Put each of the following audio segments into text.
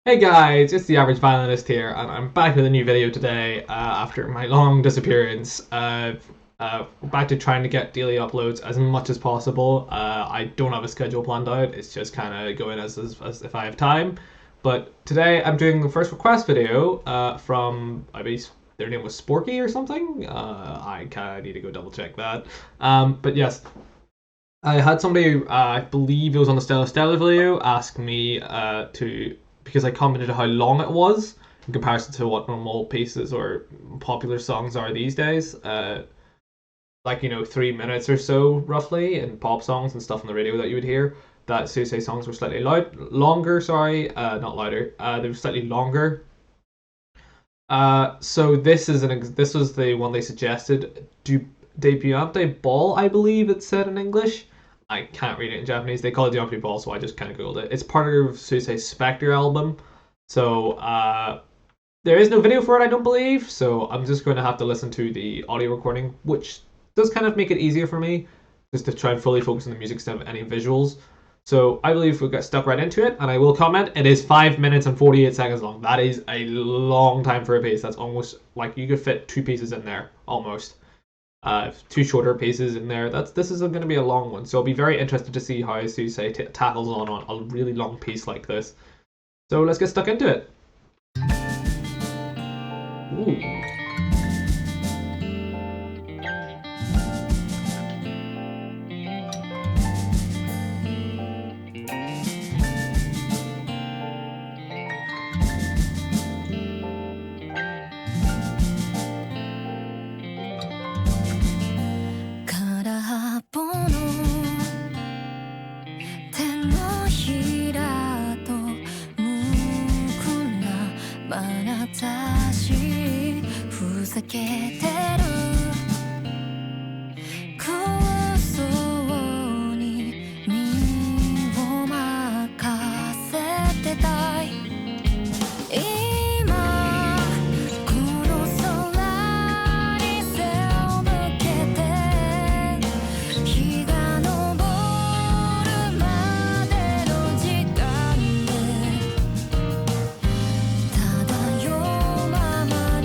Hey guys, it's the Average Violinist here, and I'm back with a new video today after my long disappearance. Back to trying to get daily uploads as much as possible. I don't have a schedule planned out, it's just kind of going as if I have time. But today I'm doing the first request video from, I believe their name was Sporky or something. I kind of need to go double check that. But yes, I had somebody, I believe it was on the Stella video, ask me because I commented how long it was in comparison to what normal pieces or popular songs are these days. 3 minutes or so roughly in pop songs and stuff on the radio that you would hear. That Suisei songs were slightly longer. Sorry, not louder. They were slightly longer. So this was the one they suggested. Debutante ball, I believe it said in English. I can't read it in Japanese. They call it Debutante ball, so I just kind of googled it. It's part of Suisei's Spectre album. So there is no video for it, I don't believe. So I'm just going to have to listen to the audio recording, which does kind of make it easier for me, just to try and fully focus on the music instead of any visuals. So I believe we'll get stuck right into it, and I will comment. It is 5 minutes and 48 seconds long. That is a long time for a piece. That's almost like you could fit two pieces in there, almost. Two shorter pieces in there. This is going to be a long one, so I'll be very interested to see how Suisei tackles on a really long piece like this. So let's get stuck into it. Ooh. 避けてる空想に身を任せてたい今この空に背を向けて日が昇るまでの時間で漂うままに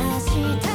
明日が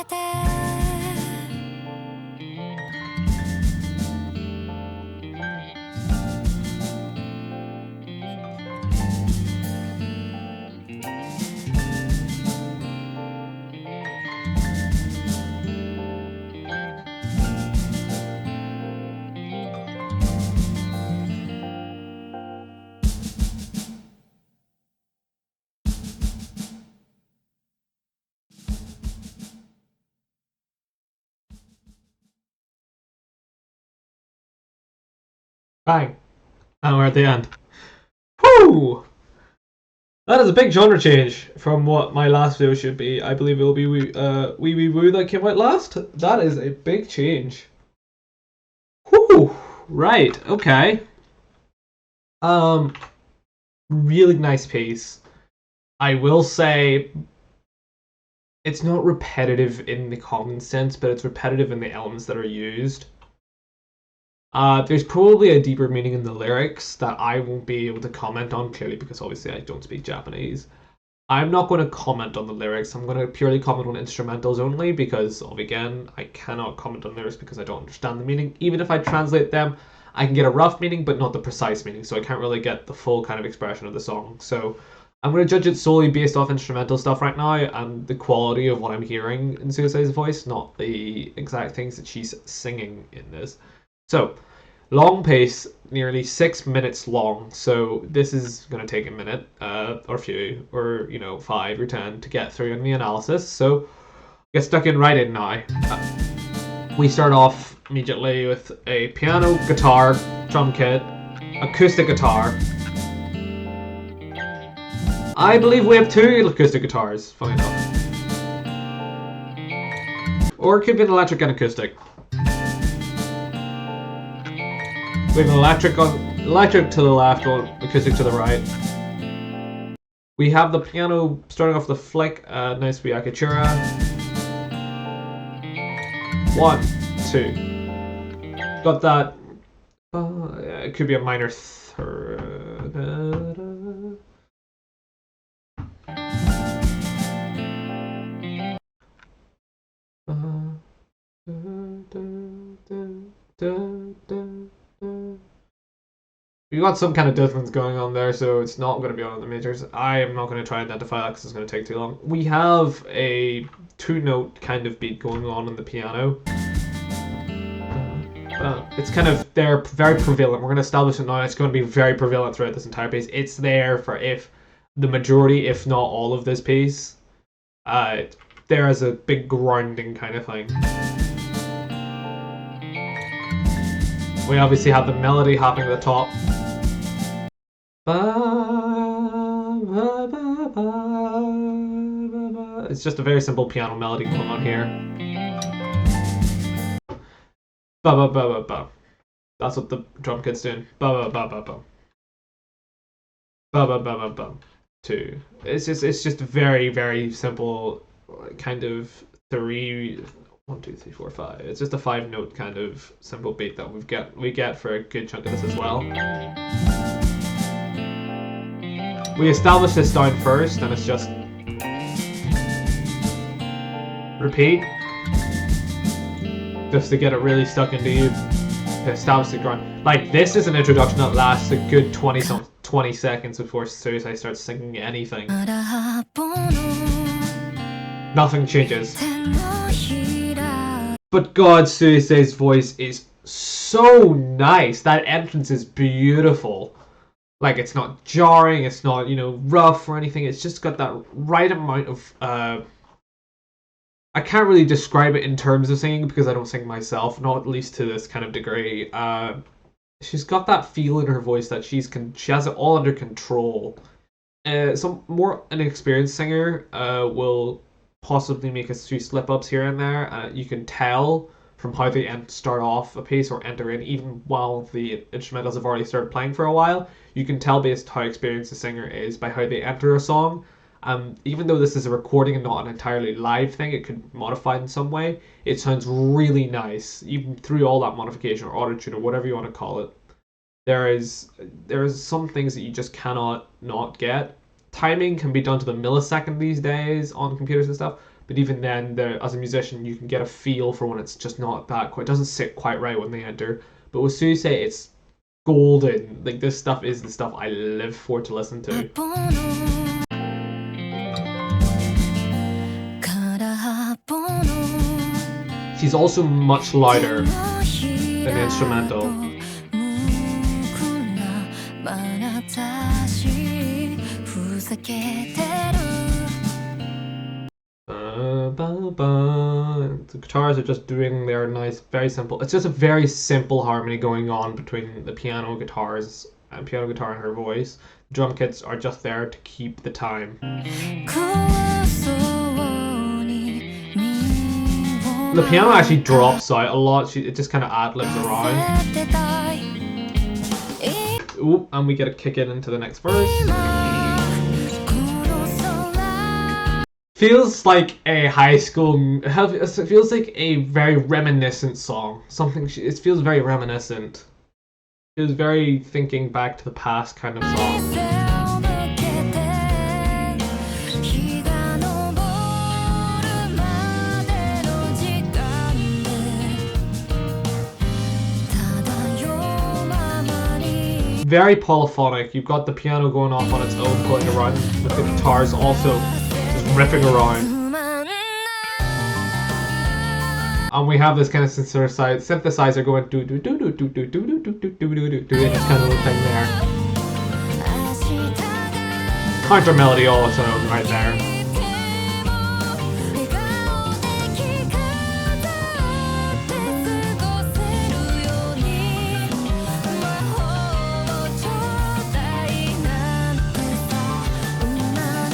けてBang. And we're at the end. Woo! That is a big genre change from what my last video should be. I believe it will be Wee Wee Woo that came out last. That is a big change. Whew! Right, okay. Really nice piece. I will say it's not repetitive in the common sense, but it's repetitive in the elements that are used. There's probably a deeper meaning in the lyrics that I won't be able to comment on, clearly because obviously I don't speak Japanese. I'm not going to comment on the lyrics. I'm going to purely comment on instrumentals only because, again, I cannot comment on lyrics because I don't understand the meaning. Even if I translate them, I can get a rough meaning, but not the precise meaning, so I can't really get the full kind of expression of the song. So I'm going to judge it solely based off instrumental stuff right now and the quality of what I'm hearing in Suisei's voice, not the exact things that she's singing in this. So, long pace, nearly 6 minutes long. So this is going to take a minute, or a few, or 5 or 10 to get through in the analysis. So get stuck in right in now. We start off immediately with a piano, guitar, drum kit, acoustic guitar. I believe we have 2 acoustic guitars, funny enough. Or it could be an electric and acoustic. We have an electric to the left, or acoustic to the right. We have the piano starting off the flick, nice Biakatura. 1, 2. Got that. It could be a minor third. We got some kind of difference going on there, so it's not going to be on the majors. I am not going to try and identify that because it's going to take too long. We have a 2-note kind of beat going on in the piano. It's kind of there, very prevalent. We're going to establish it now. It's going to be very prevalent throughout this entire piece. It's there for if the majority, if not all of this piece. There is a big grounding kind of thing. We obviously have the melody happening at the top. It's just a very simple piano melody going on here. That's what the drum kit's doing. 2. It's just very, very simple kind of 3. 1, 2, 3, 4, 5. It's just a 5-note kind of simple beat that we get for a good chunk of this as well. We establish this down first, and it's just repeat, just to get it really stuck into you, to establish the ground. Like, this is an introduction that lasts a good 20 seconds before Suisei starts singing anything. Nothing changes. But God, Suisei's voice is so nice. That entrance is beautiful. Like, it's not jarring, it's not, rough or anything. It's just got that right amount of, I can't really describe it in terms of singing because I don't sing myself, not at least to this kind of degree. She's got that feel in her voice that she has it all under control. Some more inexperienced singer will possibly make a few slip-ups here and there. You can tell from how they start off a piece or enter in, even while the instrumentals have already started playing for a while. You can tell based how experienced the singer is by how they enter a song. Even though this is a recording and not an entirely live thing, it could modify in some way. It sounds really nice, even through all that modification or auto-tune or whatever you want to call it. There is some things that you just cannot not get. Timing can be done to the millisecond these days on computers and stuff, but even then, as a musician, you can get a feel for when it's just not that quite, it doesn't sit quite right when they enter. But with Suisei, it's golden. Like, this stuff is the stuff I live for to listen to. She's also much louder than the instrumental. The guitars are just doing their nice, very simple. It's just a very simple harmony going on between the piano guitars and piano guitar and her voice. The drum kits are just there to keep the time. The piano actually drops out a lot. It just kind of ad-libs around. Ooh, and we get a kick into the next verse. Feels like a high school. It feels like a very reminiscent song. It feels very reminiscent. It feels very thinking back to the past kind of song. Very polyphonic. You've got the piano going off on its own, playing around with the guitars also just riffing around. And we have this kind of synthesizer going do do do do do do do do do do do do do this kind of little thing there. Counter melody all its own right there.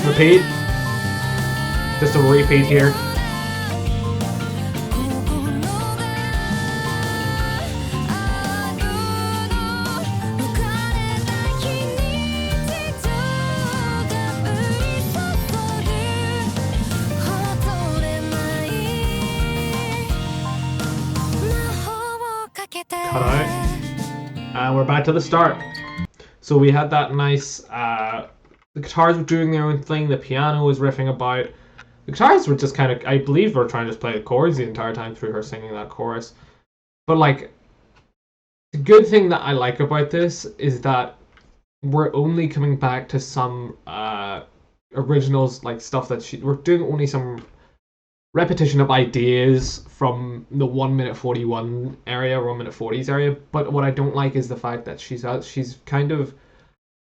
Repeat. Just a repeat here. Cut out. And we're back to the start. So we had that nice the guitars were doing their own thing, the piano was riffing about. The guitars were just kind of, I believe, were trying to just play the chords the entire time through her singing that chorus. But like, the good thing that I like about this is that we're only coming back to some originals, like stuff that we're doing only some repetition of ideas from the 1 minute 41 area, 1 minute 40s area. But what I don't like is the fact that she's kind of,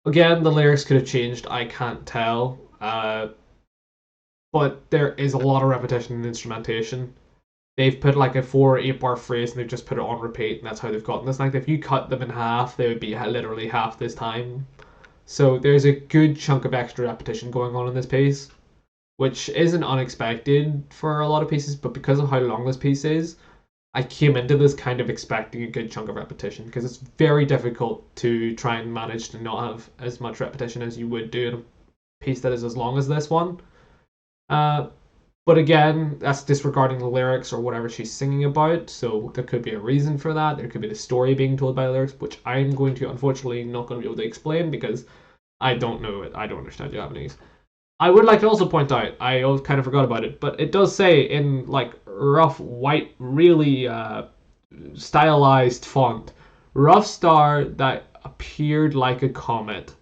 again, the lyrics could have changed, I can't tell. But there is a lot of repetition in the instrumentation. They've put like a 4 or 8 bar phrase and they've just put it on repeat, and that's how they've gotten this. Like, if you cut them in half, they would be literally half this time. So there's a good chunk of extra repetition going on in this piece, which isn't unexpected for a lot of pieces, but because of how long this piece is, I came into this kind of expecting a good chunk of repetition, because it's very difficult to try and manage to not have as much repetition as you would do in a piece that is as long as this one. But again, that's disregarding the lyrics or whatever she's singing about, so there could be a reason for that. There could be the story being told by the lyrics, which I'm going to, unfortunately, not going to be able to explain because I don't know it. I don't understand Japanese. I would like to also point out, I kind of forgot about it, but it does say in like rough white, really stylized font, rough star that appeared like a comet.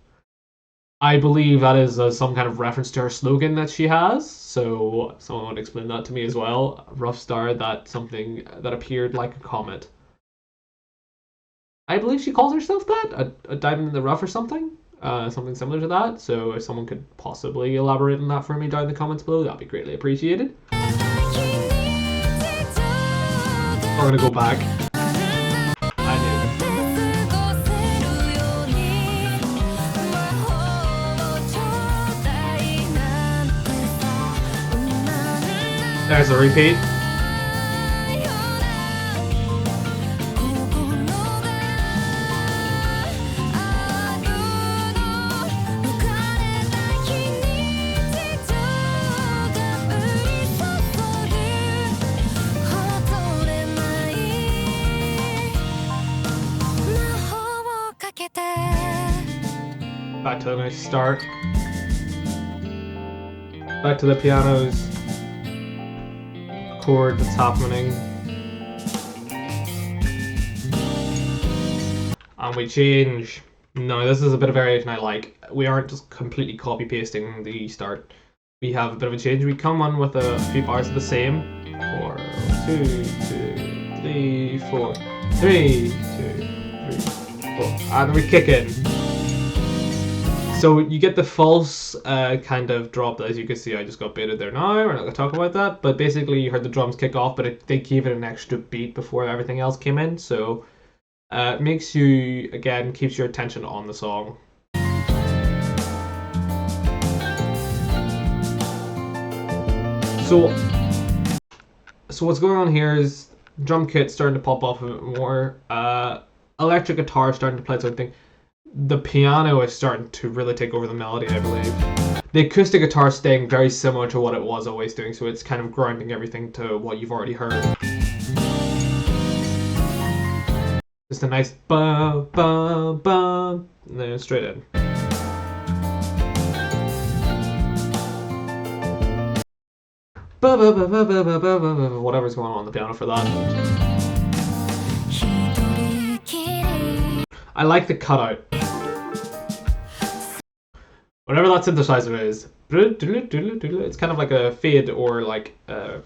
I believe that is some kind of reference to her slogan that she has, so someone would explain that to me as well. Rough star, that something that appeared like a comet. I believe she calls herself that, a diamond in the rough or something. Something similar to that, so if someone could possibly elaborate on that for me down in the comments below, that'd be greatly appreciated. We're gonna go back. I knew. There's a repeat. Back to the nice start. Back to the pianos. chord that's happening. And we change. No, this is a bit of variation I like. We aren't just completely copy pasting the start. We have a bit of a change. We come on with a few bars of the same. 4, 2, 2, 3, 4, 3, 2, 3, 4, and we kick in. So you get the false kind of drop that, as you can see, I just got baited there now. We're not going to talk about that, but basically you heard the drums kick off, but they gave it an extra beat before everything else came in, so it makes you, again, keeps your attention on the song. So what's going on here is drum kit starting to pop off a bit more, electric guitar starting to play something. The piano is starting to really take over the melody, I believe. The acoustic guitar is staying very similar to what it was always doing, so it's kind of grounding everything to what you've already heard. Just a nice ba ba ba, and then straight in. Ba ba ba ba ba ba ba ba, whatever's going on the piano for that. I like the cutout. Whatever that synthesizer is, it's kind of like a fade or like a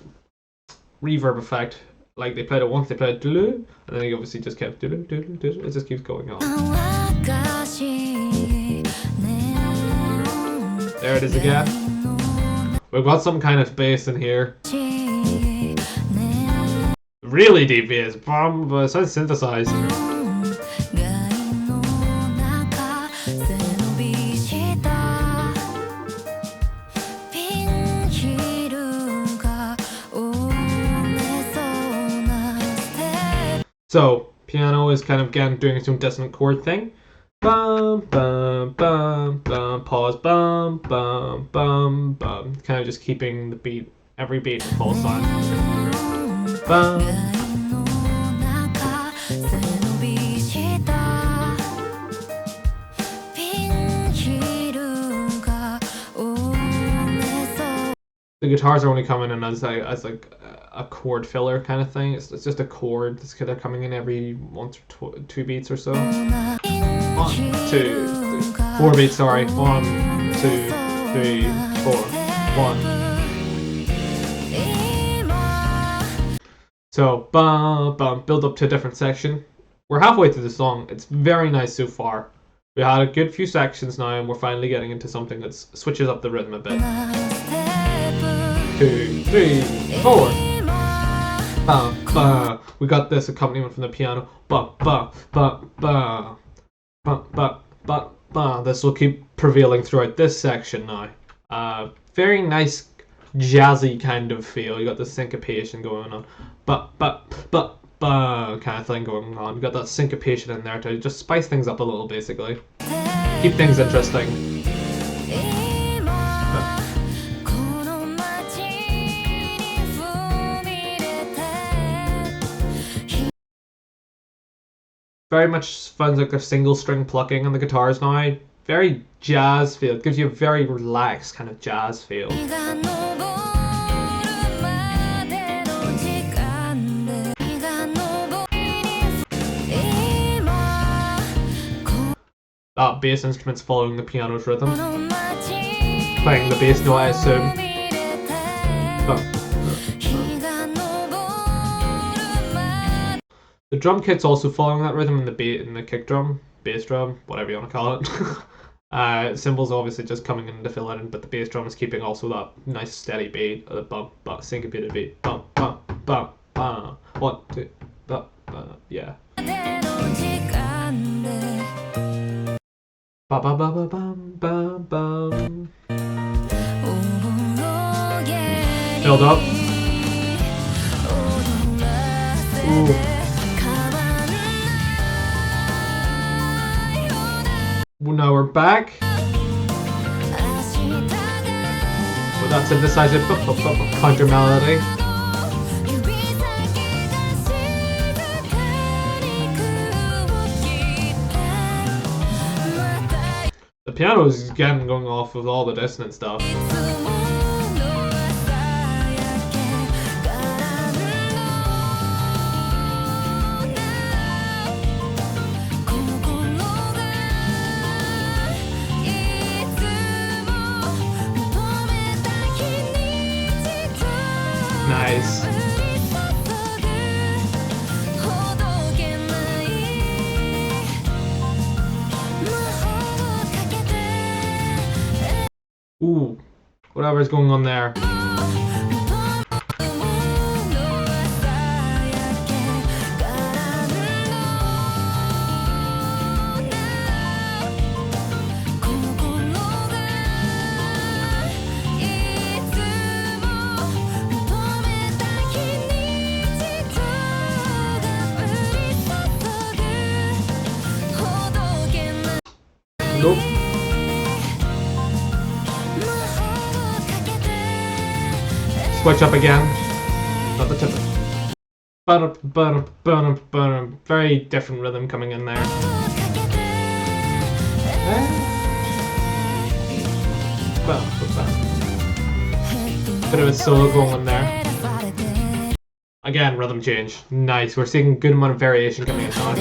reverb effect. Like they played it once, they played it, and then he obviously just kept, it just keeps going on. There it is again. We've got some kind of bass in here. Really deep bass, but it sounds synthesized. So, piano is kind of again doing some dissonant chord thing. Bum, bum, bum, bum, pause, bum, bum, bum, bum. Kind of just keeping the beat, every beat in full sound. Bum. The guitars are only coming in as like a chord filler kind of thing. It's just a chord. They're coming in every 1 or 2 beats or so. 1, 2, 3, 4 beats. Sorry. 1, 2, 3, 4. 1. So bum bum, build up to a different section. We're halfway through the song. It's very nice so far. We had a good few sections now, and we're finally getting into something that switches up the rhythm a bit. 2, 3, 4. Ba, ba. We got this accompaniment from the piano. Ba, ba, ba, ba. Ba, ba, ba, ba. This will keep prevailing throughout this section now. Very nice jazzy kind of feel. You got the syncopation going on. Ba, ba, ba, ba kind of thing going on. You got that syncopation in there to just spice things up a little, basically. Keep things interesting. Very much sounds like a single string plucking on the guitars now. Very jazz feel. It gives you a very relaxed kind of jazz feel. That bass instrument's following the piano's rhythm. Playing the bass note, I assume. The drum kit's also following that rhythm in the kick drum, bass drum, whatever you want to call it. Cymbals obviously just coming in to fill it in, but the bass drum is keeping also that nice steady beat, the bump, bump, syncopated beat, bump, bump, bump, bump. 1, 2, bump, bump, yeah. Ba ba ba ba bum bum bum. Build up. Ooh. Now we're back. With that synthesizer counter melody. The piano is again going off with all the dissonant stuff. whatever's going on there. Nope. Switch up again. Not the tip. Very different rhythm coming in there. Bit of a solo going on there. Again, rhythm change. Nice. We're seeing a good amount of variation coming in now.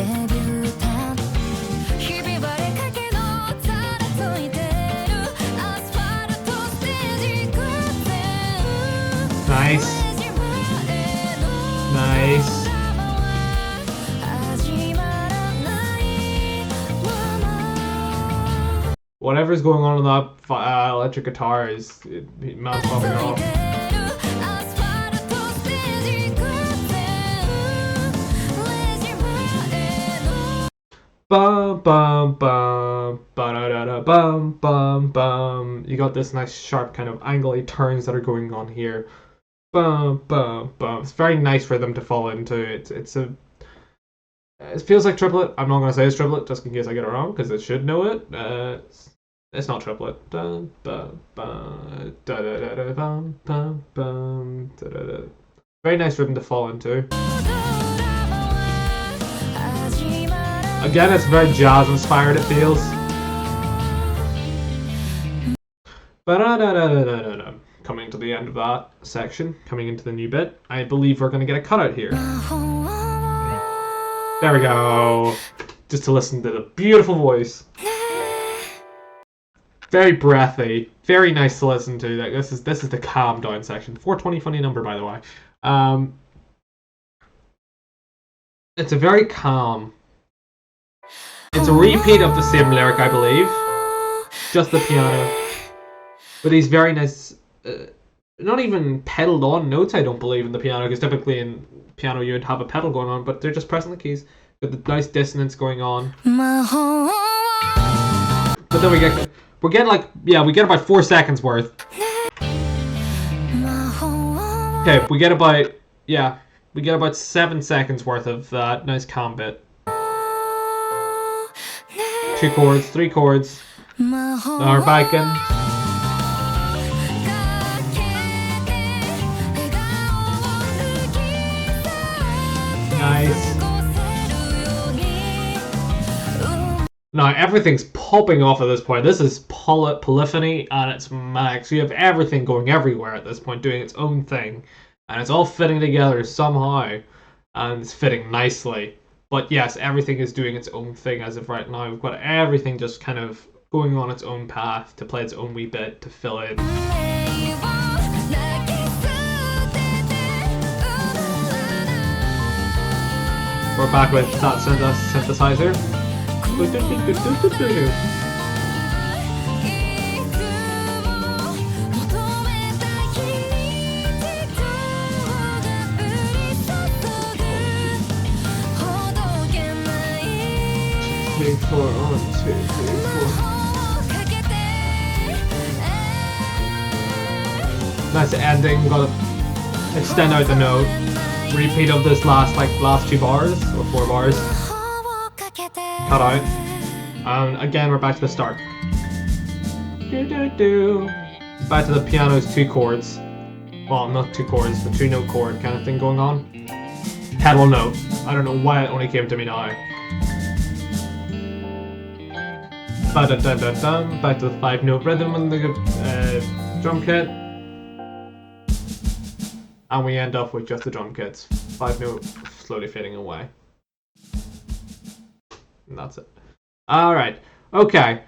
Nice. Nice. Whatever's going on with that electric guitar is man's popping off. Bum bum bum ba da da da bum bum bum. You got this nice sharp kind of angly turns that are going on here. Bum bum bum. It's very nice for them to fall into. It feels like triplet. I'm not gonna say it's triplet just in case I get it wrong because it should know it. It's not triplet. Bum bum bum da da da da bum bum bum da da da. Very nice rhythm to fall into. Again, it's very jazz inspired, it feels. Ba-da-da-da-da-da-da. Coming to the end of that section, coming into the new bit, I believe we're going to get a cutout here. There we go. Just to listen to the beautiful voice. Very breathy, very nice to listen to. Like, this is the calm down section. 420 funny number, by the way. It's a very calm. It's a repeat of the same lyric, I believe. Just the piano. But these very nice, not even pedaled on notes, I don't believe, in the piano, because typically in piano you would have a pedal going on, but they're just pressing the keys with the nice dissonance going on. But then we get about 4 seconds worth. Okay, we get about 7 seconds worth of that nice calm bit. 2 chords, 3 chords. Now we're back in. Nice. Now everything's popping off at this point. This is polyphony at its max. You have everything going everywhere at this point, doing its own thing. And it's all fitting together somehow. And it's fitting nicely. But yes, everything is doing its own thing as of right now. We've got everything just kind of going on its own path to play its own wee bit, to fill in. We're back with that synthesizer. Three, four, 1, 2, 3, 4. Nice ending. We've got to extend out the note. Repeat of this last 2 bars or 4 bars. Cut out. And again, we're back to the start. Back to the piano's 2 chords. Well, not 2 chords, the 2-note chord kind of thing going on. Pedal note. I don't know why it only came to me now. Back to the 5-note rhythm on the drum kit. And we end up with just the drum kits. 5-note slowly fading away. And that's it. Alright. Okay.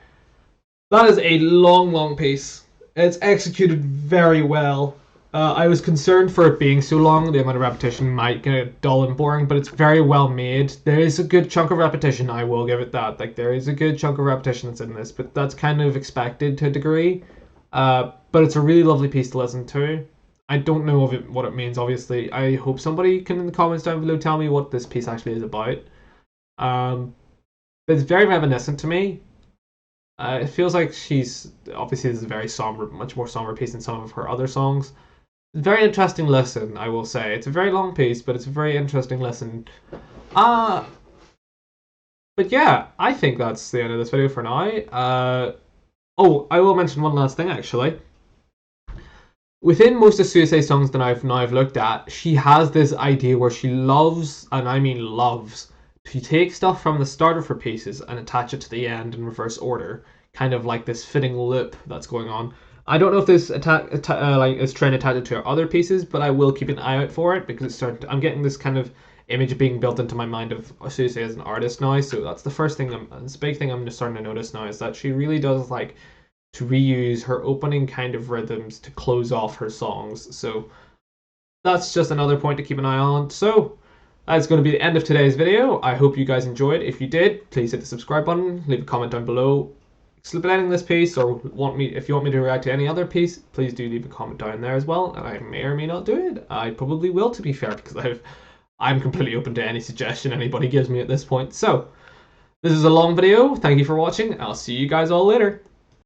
That is a long piece. It's executed very well. I was concerned for it being so long, the amount of repetition might get dull and boring, but it's very well made. There is a good chunk of repetition, I will give it that. Like, there is a good chunk of repetition that's in this, but that's kind of expected to a degree. but it's a really lovely piece to listen to. I don't know what it means, obviously. I hope somebody can in the comments down below tell me what this piece actually is about. It's very reminiscent to me. It feels like she's obviously this is a very somber, much more somber piece than some of her other songs. Very interesting listen, I will say. It's a very long piece, but it's a very interesting listen. But yeah, I think that's the end of this video for now. Oh, I will mention one last thing actually. Within most of Suisei's songs that I've looked at, she has this idea where she loves, and I mean loves, to take stuff from the start of her pieces and attach it to the end in reverse order, kind of like this fitting loop that's going on. I don't know if this is trying to attach it to her other pieces, but I will keep an eye out for it because I'm getting this kind of image being built into my mind of Suisei as an artist now. So that's the first thing, this big thing I'm just starting to notice now is that she really does like to reuse her opening kind of rhythms to close off her songs. So that's just another point to keep an eye on. So that's going to be the end of today's video. I hope you guys enjoyed. If you did, please hit the subscribe button, leave a comment down below explaining this piece, or if you want me to react to any other piece, please do leave a comment down there as well, and I may or may not do it. I probably will, to be fair, because I'm completely open to any suggestion anybody gives me at this point. So this is a long video. Thank you for watching. I'll see you guys all later.